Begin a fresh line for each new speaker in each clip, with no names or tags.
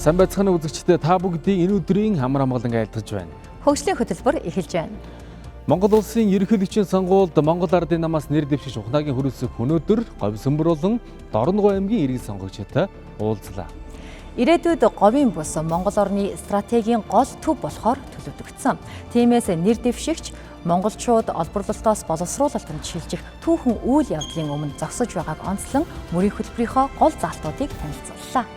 Сайн байцгааны үзэгчдээ та бүгдийг энэ өдрийн амар амгалан айлтгаж байна.
Хөгжлийн хөтөлбөр эхэлж байна.
Монгол улсын ерөнхийлөгчийн сонгуульд Монгол Ардын намаас нэр дэвшиж ухнаагийн хөрөлсөх өнөөдөр Говьсөнбөр болон Дорногов аймгийн иргэн сонгогчтой уулзлаа.
Ирээдүйд говийн бус Монгол орны стратегийн гол төв болохоор төлөвлөгдсөн. Тиймээс нэр дэвшигч монголчууд олборлолтоос боловсруулалтанд шилжих түүхэн үйл явдлын өмнө зогсож байгааг онцлон мөрийн хөтөлбөрийнхөө гол заалтуудыг танилцууллаа.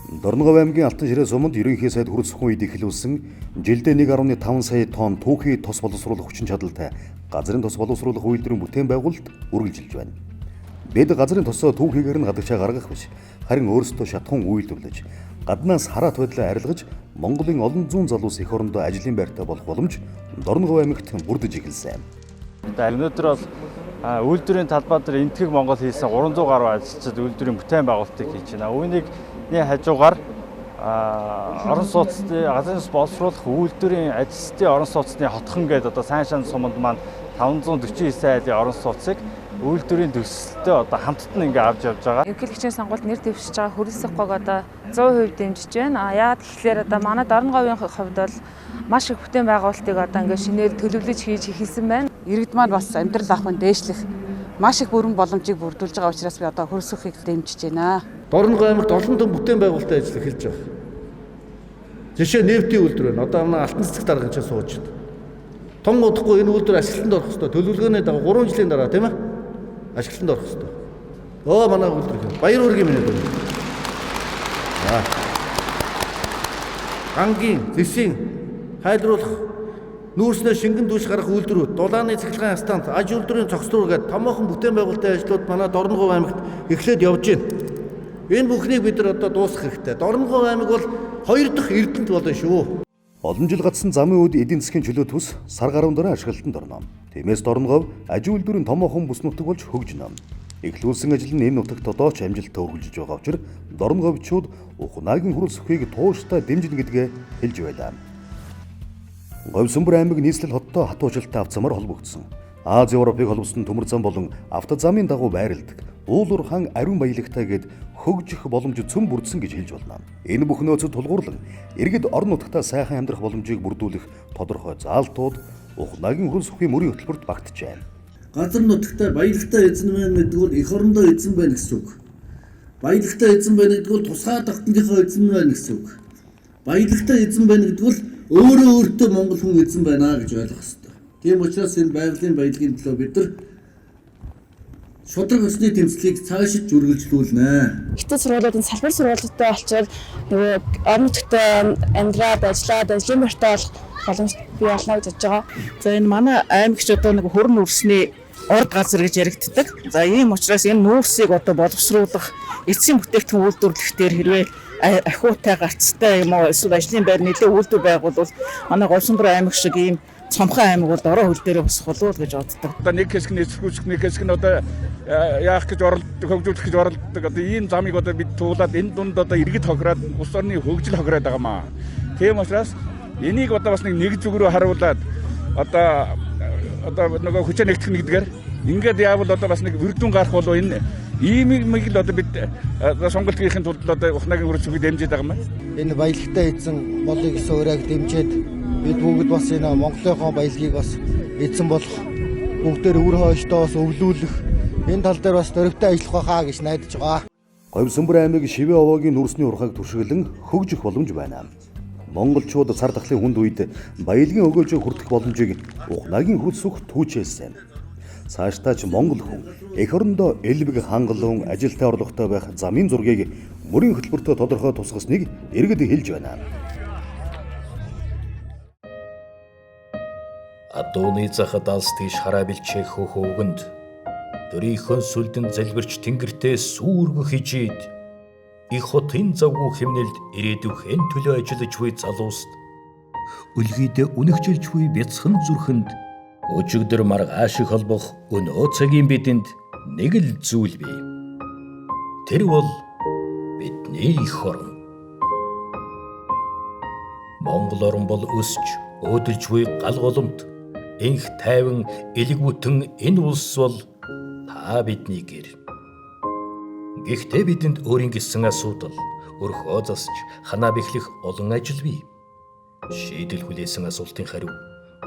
Дорногов аймгийн Алтан ширээ суманд ерөнхий сайд хүрэлцэхгүй үед эхлүүлсэн жилдээ 1.5 сая тонн түүхий тос боловсруулах хүчин чадалтай газрын тос боловсруулах үйлдвэрийн бүтээн байгуулалт үргэлжилж байна. Бид газрын тосоо түүхийгээр нь гадагшаа гаргах биш, харин өөрсдөө шатхуун үйлдвэрлэж, гаднаас хараат байдлаа арилгаж, Монголын олон зуун залуус эх орондоо ажлын байртай болох боломж Дорногов аймагт бүрдэж эхэлсэн.
Өнөөдөр бол үйлдвэрийн талбай дээр энтгэг Монгол хийсэн 300 гаруй ажилчид үйлдвэрийн бүтээн байгуулалтыг хийж байна. Үүний хажуугаар орон сууцны газрын боловсруулах үйлдвэрийн ажилчдын орон сууцны хотхон гэдэг одоо Сайншаан суманд маань 549 айлын орон сууцыг үйлдвэрийн төсөлтөд одоо хамттан ингээ авч явж байгаа.
Ерөнхийлөгчийн сонгуульд нэр дэвшиж байгаа хөрөлсөх гог одоо 100% дэмжиж байна. Яагаад гэхээр одоо манай Дорноговын хувьд бол маш их бүтээн байгуулалтыг одоо ингээ шинээр төлөвлөж хийж эхэлсэн байна.
Иргэд маань бас амьдрал ахуйн дээшлэх маш их бүрэн боломжийг бүрдүүлж байгаа учраас би одоо хөрөлсөхийг дэмжиж байна.
Дорногов аймагт олон том бүтээн байгуулалтын ажил эхэлж байгаа. Жишээ нефтийн үйлдвэр байна. Одоо манай алтан цэцэг даргын чаа сууж байна. Тун удахгүй энэ үйлдвэр ашиглалтанд орох ёстой. Төлөвлөгөөний дагуу 3 жилийн дараа тийм ээ? Ашиглалтанд орох ёстой. Манай үйлдвэр Баяр үүргийн минь байна. Ангийн, зэсийн хайлруулах нүүрснээ шингэн дүүш гарах үйлдвэрүүд, дулааны цахилгаан станц, аж үйлдвэрийн цогцлуур гэдэг томоохон бүтээн байгуулалтын ажлууд манай Дорногов аймагт эхлээд явж байна. Энэ бүхнийг бид нар одоо дуусгах хэрэгтэй. Дорногов аймаг бол 2 дахь Эрдэнэт болно шүү.
Олон жил гацсан замын үед эдийн засгийн чөлөө төс сар гаруун дараа ашиглалтанд орно. Тиймээс Дорногов аж үйлдвэрийн томоохон бүс нутаг болж хөгжинө. Эхлүүлсэн ажил нь энэ нутагт одоо ч амжилттай үргэлжлэж байгаа учраас Дорноговчууд ухнаагийн хөрөлсөхийг тууштай дэмжинэ гэдгээ хэлж байлаа. Говьсөнбөр аймаг нийслэл хоттой хатуужилттай авцамаар холбогдсон. Аз Европыг холбосон төмөр зам болон автозамын дагуу байрладаг. Уулуур хаан ариун баялагтай гэд хөгжих боломж цөм бүрдсэн гэж хэлж болно. Энэ бүх нөөцөд тулгуурлан иргэд орон нутгатаа сайхан амьдрах боломжийг бүрдүүлэх тодорхой заалтууд ухнаагийн хөрөлсөхийн мөрийн хөтөлбөрт багтжээ.
Газар нутагтаа баялагтай эзэн байна гэдэг бол эх орондоо эзэн байна гэсэн үг. Баялагтай эзэн байна гэдэг бол тусгай давтангийнхаа эзэн байна гэсэн үг. Баялагтай эзэн байна гэдэг бол өөртөө монгол хүн эзэн байна гэж ойлгох хэрэгтэй. Тийм учраас энэ байгалийн баялагын төлөө бид нар шудраг өсний тэмцлийг цаашид үргэлжлүүлнэ.
Хятад сургуулиудын салбар сургуулиудтай болчихвол нөгөө орон нутгад амьдраад ажиллаад ажлын байртай болох боломж бий болно гэж бодож байгаа.
За энэ манай аймагч одоо нэг хөрн үрсний урд газар гэж яригддаг. За ийм учраас энэ нүүрсийг одоо боловсруулах эцсийн бүтээгдэхүүн үйлдвэрлэх дээр хэрвээ ахуйтай гарцтай юм уу эсвэл ажлын байр нэлээд үйлдвэр байгуулвал манай Говьсөнбөр аймаг шиг ийм цомхон аймаг бол орон хөл дээрээ босох болов уу гэж боддог.
Одоо нэг хэсэг нь эсвэлгүйсэх, нэг хэсэг нь одоо яах гэж оролддог, хөгжүүлэх гэж оролддог. Одоо ийм замыг одоо бид туулаад энэ дунд одоо иргэд хохироод улс орны хөгжил хохироод байгаа маа. Тийм учраас энийг одоо бас нэг зүг рүү харуулад одоо нөгөө хүчээ нэгтгэх нэгдгээр ингээд яавал одоо бас нэг үрдүн гарах болов энэ иймийг л одоо бид сонголтын тулд одоо ухнаагийн хөрөлсөхийг дэмжиж байгаа юм.
Энэ баялагтай эзэн болыг гэсэн өрөөг дэмжиж бид бүгд бас энэ Монголынхоо баялагийг бас эзэн болох бүгдээр үр хойштоос өвлүүлэх энэ тал дээр бас дөрвтэй ажиллах байхаа гэж найдаж байгаа.
Говьсөнбөр аймаг Шивэ овоогийн нүүрсний урхайг туршиглан хөгжих боломж байна. Монголчууд сар дахлын хүнд үед баялагын өгөөжөө хүртэх боломжийг ухнаагийн хөрөлсөх түүчээсэн. Цаашдаа ч Монгол хүн эх орондоо элбэг хангалуун ажилтай орлоготой байх замын зургийг мөрийн хөтөлбөртөө тодорхой тусгасныг иргэд хэлж байна.
Адууны захад алс тийш хараа бэлчээх хөхөвгөнд дөрийнхөн сүлдэн залбирч тэнгэртээ сүргөх хижээд их хотын завгүй хэмнэлд ирээдүйхэн төлөө ажиллаж буй залууст үлгийдээ үнэгчилж буй бяцхан зүрхэнд өчигдөр маргааш их холбох өнөө цагийн бидэнд нэг л зүйл бий. Тэр бол бидний эх орон. Монгол орн бол өсч өөдөлж буй гал голомт энх тайван элэг бүтэн энэ улс бол та бидний гэр. Гэхдээ бидэнд өөрийн гэсэн асуудал өрхөө засч ханаа бэхлэх олон ажил бий. Шийдэл хүлээсэн асуултын хариу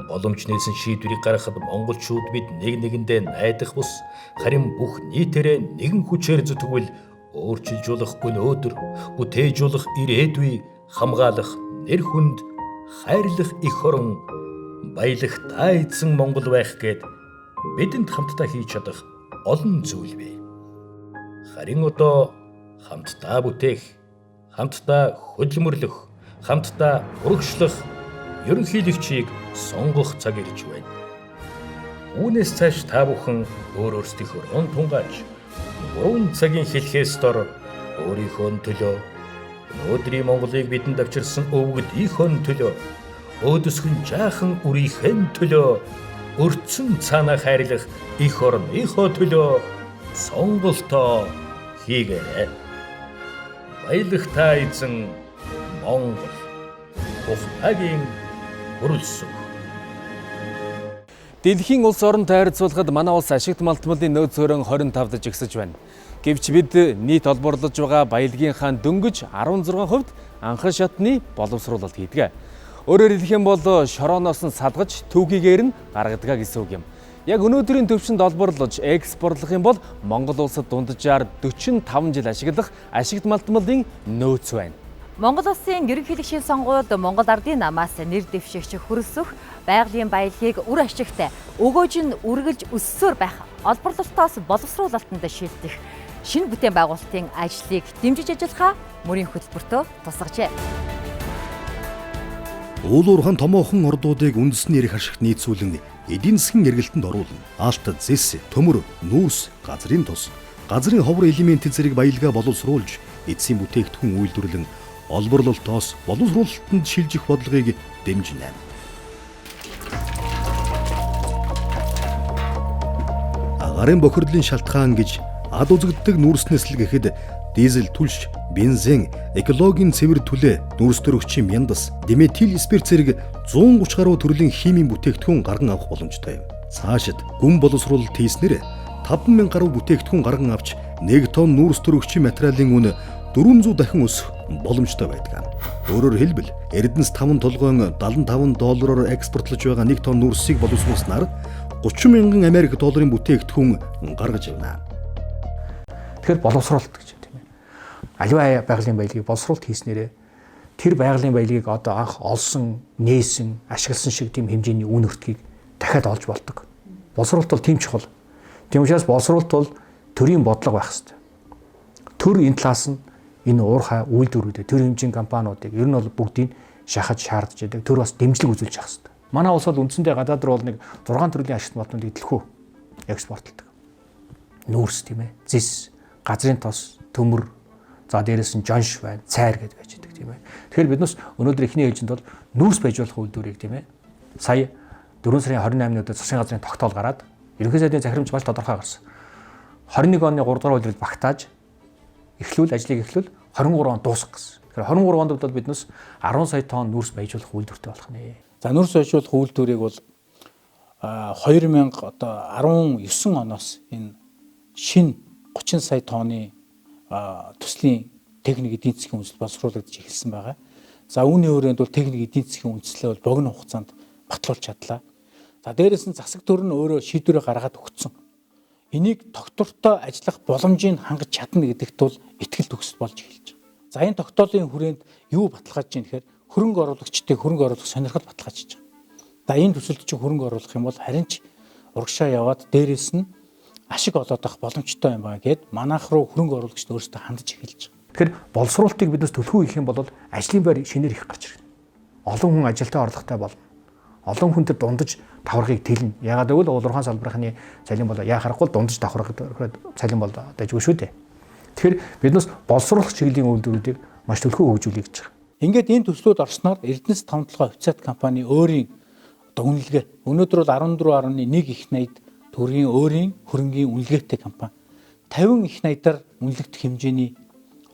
боломж нээсэн шийдвэрийг гаргахад монголчууд бид нэг нэгэндээ найдах бус харин бүх нийтээрээ нэгэн хүчээр зүтгэвэл өөрчилжүүлэх өнөөдөр бүтээжүүлэх ирээдүй хамгаалах нэр хүнд хайрлах их орон баялах та эзэн Монгол байх гээд бидэнд хамтдаа хийж чадах олон зүйл бий. Харин одоо хамтдаа бүтээх, хамтдаа хөдөлмөрлөх, хамтдаа урагшлах ерөнхийлөгчийг сонгох цаг ирж байна. Үүнээс цааш та бүхэн өөрсдийнхөө он тунгааж 3 цагийн хэлхээс дор өөрийнхөө төлөө өнөөдрийн Монголыг бидэнд авчирсан өвгдийнхөө төлөө өөдөсгөн жаахан үрийнхээ төлөө өрцөн цаанаа хайрлах их орныхоо төлөө сонголтоо хийгээрэй. Баялах та эзэн Монгол ухагийн хөрөлсөг.
Дэлхийн улс орон тайрцуулахад манай улс ашигт малтмалын нөөц хөрөн 25-д жигсэж байна. Гэвч бид нийт олборлож байгаа баялагийнхаа дөнгөж 16% анхан шатны боловсруулалт хийдэг. Өөрөөр хэлэх юм бол шорооноос нь садгаж түүхийгээр нь гаргадаг гэсэн үг юм. Яг өнөөдрийн төвшөнд олборлож экспортлох юм бол Монгол улсад дунджаар 45 жил ашиглах ашигт малтмалын нөөц байна.
Монгол Улсын ерөнхийлөгчийн сонгуульд Монгол Ардын намаас нэр дэвшигч хөрөлсөх байгалийн баялагийг үр ашигтай өгөөж нь үргэлж өссөөр байх олборлолтоос боловсруулалтанд шилжих шинэ бүтээн байгуулалтын ажлыг дэмжиж ажиллахаа мөрийн хөтөлбөртөө тусгажээ.
Уул уурхайн томоохон ордуудыг үндэсний эрх ашигт нийцүүлэн эдийн засгийн эргэлтэнд оруулна. Алт, зэс, төмөр, нүүрс, газрын тус, газрын ховор элемент зэрэг баялгаа боловсруулж эцсийн бүтээгдэхүүн үйлдвэрлэн олборлолтоос боловсруулалтанд шилжих бодлогыг дэмжинэ. Агарын бохирдлын шалтгаан гэж ад үзэгддэг нүүрс нэслэг гэхэд дизель түлш, бензин, экологийн цэвэр түлээ, нүүрс төрөгчийн мяндас, диметил спирт зэрэг 130 гаруй төрлийн химийн бүтээгдэхүүн гарган авах боломжтой юм. Цаашид гүн боловсруулалт хийснээр 5000 гаруй бүтээгдэхүүн гарган авч 1 тонн нүүрс төрөгчийн материалын үн 400 дахин өсөх боломжтой байдаг. Өөрөөр хэлбэл Эрдэнэс 5 толгойн $75 экспортлож байгаа 1 тонн нүүрсийг боловсруулснаар 30,000 Америк долларын бүтээгдэхүүн гаргаж явна.
Тэгэхээр боловсруулалт гэж тийм ээ. Аливаа байгалийн баялагийг боловсруулалт хийснээрээ тэр байгалийн баялагийг одоо анх олсон, нээсэн, ашигласан шиг тийм хэмжээний үн өртгийг дахиад олж болдог. Боловсруулалт бол тийм чухал. Тийм учраас боловсруулалт бол төрийн бодлого байх хэрэгтэй. Төр энэ талаас нь энэ уурхай үйлдвэрүүдэд төр хэмжээний компаниудыг ер нь бол бүгдийг шахаж шаардж байдаг. Төр бас дэмжлэг үзүүлж явах хэрэгтэй. Манай улс бол үндсэндээ гадаад руу бол нэг 6 төрлийн ашигт малтмалыг дэлхүү экспортлдог. Нүүрс тийм ээ, зис, газрын тос, төмөр, за дээрээс нь жонш байна, цайр гэдээ байж байгаа тийм ээ. Тэгэхээр биднээс өнөөдөр эхний ээлжинд бол нүүрс байж болох үйлдвэрийг тийм ээ. Сая 4 сарын 28-нд засгийн газрын тогтоол гараад ерөнхий сайдын захирамж маш тодорхой гарсан. 21 оны 3 дугаар үйлдвэрлэлд багтааж ажлыг эхлүүл 23 он дуусгах гэсэн. Тэгэхээр 23 онд бол биднээс 10 сая тонн нүүрс баяжуулах үйлдвэртэй болох нэ.
За нүүрс баяжуулах үйлдвэрийг бол 2019 оноос энэ шин 30 сая тонны төслийн техник эдийн засгийн үндэслэл боловсруулагдаж эхэлсэн байгаа. За үүний хүрээнд бол техник эдийн засгийн үндэслэлээ бол богино хугацаанд батлуулж чадлаа. За дээрээс нь засаг төр нь өөрөө шийдвэрээ гаргаад өгсөн. Энийг тогтвортой ажиллах боломжийг хангаж чадна гэдэгт бол ихтгэл төгсөл болж эхэлж байгаа. За энэ тогтоолын хүрээнд юу баталгааж чинь гэхээр хөрөнгө оруулагчдыг хөрөнгө оруулах сонирхол баталгаажиж байгаа. За энэ төсөлд чинь хөрөнгө оруулах юм бол харин ч урагшаа яваад дээрээс нь ашиг олоод авах боломжтой юм байна гэд манайх руу хөрөнгө оруулагчид өөрсдөө хандж эхэлж байгаа.
Тэгэхээр боловсруулалтыг биднээс төлхөө их юм бол ажлын байр шинээр их гарч ирнэ. Олон хүн ажилтаа орлоготой болно. Олон хүн тэр дундаж давхаргыг тэлнэ. Ягаад гэвэл уулуурхаан салбархны цалин бол яа харахгүй дундаж давхаргад цалин бол дайжгүй шүү дээ. Тэгэхээр биднээс боловсруулах чиглэлийн үйлдвэрүүдийг маш төлхөө хөгжүүлэх гэж байгаа.
Ингээд энэ төслүүд орсноор Эрдэнэс 5 толгой офицерт компани өөрийн үнэлгээ өнөөдөр бол 14.1 их найд төрийн өөрийн хөрөнгийн үнэлгээтэй компани 50 их найдаар үнэлэгдэх хэмжээний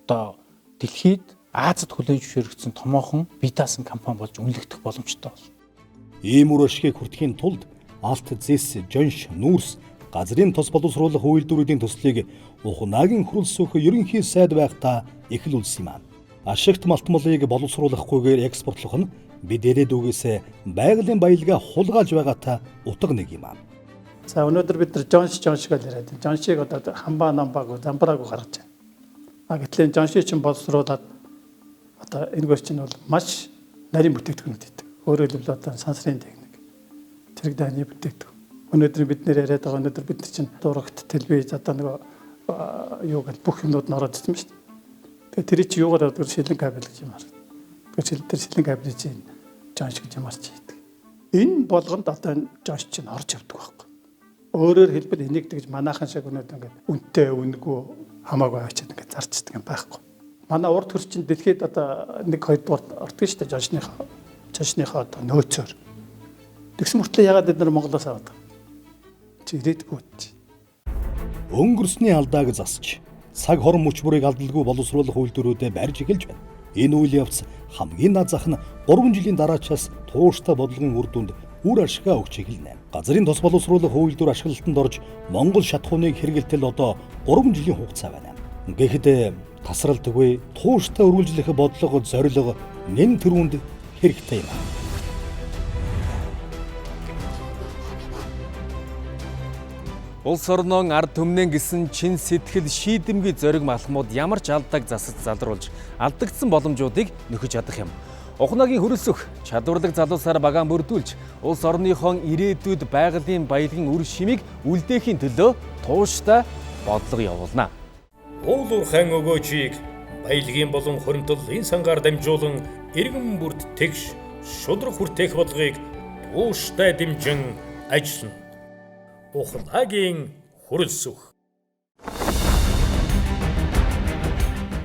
одоо дэлхийд Азад хүлээн зөвшөөрөгдсөн томоохон бие даасан компани болж үнэлэгдэх боломжтой болно.
Ийм үр ашгийг хүртэхийн тулд алт, зэс, жонш, нүүрс, газрын тос боловсруулах үйлдвэрүүдийн төслийг ухнаагийн хөрөлсөх ерөнхий сайд байхдаа эхлүүлсэн юм аа. ашигт малтмолыг боловсруулахгүйгээр экспортлох нь бид ирээд үгээс байгалийн баялгаа хулгайлж байгаатай утга нэг юм аа.
За өнөөдөр бид нар Жонш гэж яриад байна. Жоншийг одоо хамбаа намбаагүй замбраагүй гаргаж байна. Гэтэл Жоншийг чинь боловсруулаад одоо энэгээр чинь бол маш нарийн бүтээгдэхүүнүүд гэдэг. Өөрөөр хэлбэл одоо сансрын техник, цэрэг дааны бүтээгдэхүүн. Өнөөдөр бид нэр яриад байгаа өнөөдөр бид нар чинь дурагт, телевиз одоо нэг юу гэл бүх юмнууд нь ороод ирсэн ба шүү дээ. Тэгээ тэр чи юугаар одоо шилэн кабель гэж юм харагдав. Тэгэхээр тэр шилэн кабель чинь Жонш гэж юм арч хийдэг. Энэ болгонд одоо энэ Жонш чинь орж явдаг байхгүй. Өөрөөр хэлбэл энийг тэгж манайхан шиг өнөөдөр ингээд үнэтэй үнэгүй хамаагүй авчиад ингээд зарчдаг юм байхгүй. Манай урд хөрч чинь дэлхийд одоо 1-2 дугаар ордог шүү дээ Жоншныхоо одоо нөөцөөр. Тэгсэн мөртлөө ягаад бид нар Монголоос аваад байгаа. Чи ирээдгүй ч.
Өнгөрсний алдааг засч цаг хорон мөч бүрийг алдалгүй боловсруулах үйлдвэрүүдэд барьж эхэлж байна. Энэ үйл явц хамгийн наад зах нь 3 жилийн дараачаас тууштай бодлогын үр дүнд үр ашгаа өгч эхэлнэ. Газрын тос боловсруулах үйлдвэр ашиглалтанд орж Монгол шатхууныг хэрэглэтэл одоо 3 жилийн хугацаа байна. Гэхдээ тасралтгүй тууштай үргэлжлэх бодлого зорилго нэн төрөнд хэрэгтэй юм.
Улс орнон ард түмнэн гисэн чин сэтгэл шийдэмгий зориг малхмууд ямар ч алдааг засаж залруулж алдагдсан боломжуудыг нөхөж чадах юм. Ухнагийн хөрөлсөх чадварлаг залуусаар багаан бүрдүүлж улс орныхон ирээдүйд байгалийн баялагын үр шимийг үлдээхийн төлөө тууштай бодлого явуулна.
Уулуур хаан өгөөжийг баялагын болон хоригдлын сангаар дамжуулан иргэн бүрд тэгш шудраг хүртээх бодлогыг тууштай дэмжин ажиллана. Ухнагийн хөрөлсөх.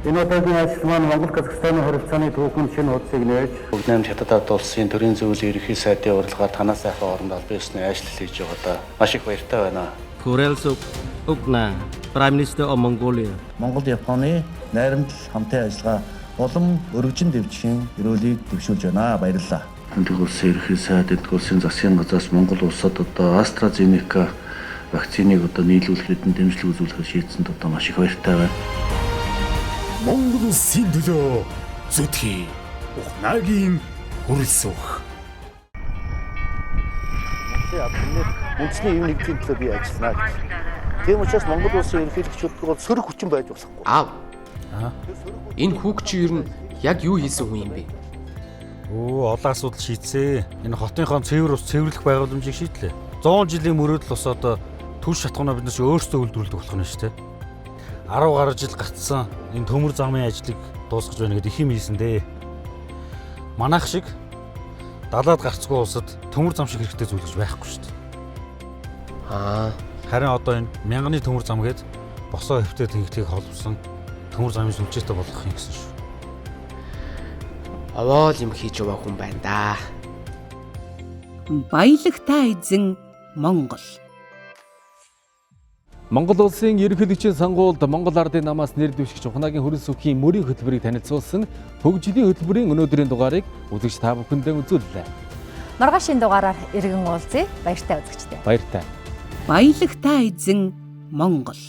Энэ удаагийн ажил маань Монгол-Казахстаны харилцааны түүхэн шинэ хуудсыг нээж бүгд найрамд хятад улсын төрийн зөвлөлийн ерөнхий сайдын урилгаар танаас сайхан оронд албан ёсны ажил хийж байгаадаа маш их баяртай байна.
Хөрөлсөх Угна, Prime Minister of Mongolia.
Монгол-Японы найрамдал хамтын ажиллагаа улам өргөжин дэвжихийн өрөөлийг дэвшүүлж байна. Баярлалаа.
Тэндэг улсын ерөнхий сайд, Тэндэг улсын засгийн газраас Монгол улсад одоо AstraZeneca вакциныг одоо нийлүүлэхэд дэмжлэг үзүүлэхэд шийдсэнд одоо маш их баяртай байна.
Монгол улсын төлөө зүтгэе. Ухнагийн хөрөлсөх.
Үндэсний юм нэгдлийн төлөө би ажиллана гэж. Тийм учраас Монгол улсын ерөнхийлөгчид бол сөрөг хүчин байж болохгүй.
Энэ хүүг чи ер нь яг юу хийсэн хүн юм бэ?
Олон асуудал шийдсэн. Энэ хотынхон цэвэр ус цэвэрлэх байгууламжийг шийдлээ. 100 жилийн мөрөөдөл ус одоо түлш шатхуунаа бид нар өөрсдөө үйлдвэрлэдэг болох нь шүү дээ. 10 гаруй жил гацсан энэ төмөр замын ажлыг дуусгаж байна гэдэг их юм хийсэн дээ. Манайх шиг далаад гарцгүй улсад төмөр зам шиг хэрэгтэй зүйл гэж байхгүй шүү дээ. Харин одоо энэ мянганы төмөр зам гээд босоо хөвтөд тэнгитгийг холбосон төмөр замын сүлжээтэй болгох юм гэсэн шүү.
Аваад юм хийж яваа хүн байна да.
Баялагтай эзэн Монгол.
Монгол улсын ерөнхийлөгчийн сонгуульд Монгол ардын намаас нэр дэвшигч ухнагийн хөрөлсөхийн мөрийн хөтөлбөрийг танилцуулсан хөгжлийн хөтөлбөрийн өнөөдрийн дугаарыг үзэгч та бүхэндээ үзүүллээ.
Маргаашийн дугаараар иргэн уулзъя. Баяртай үзэгчдээ.
Баяртай.
Баялагтай эзэн Монгол.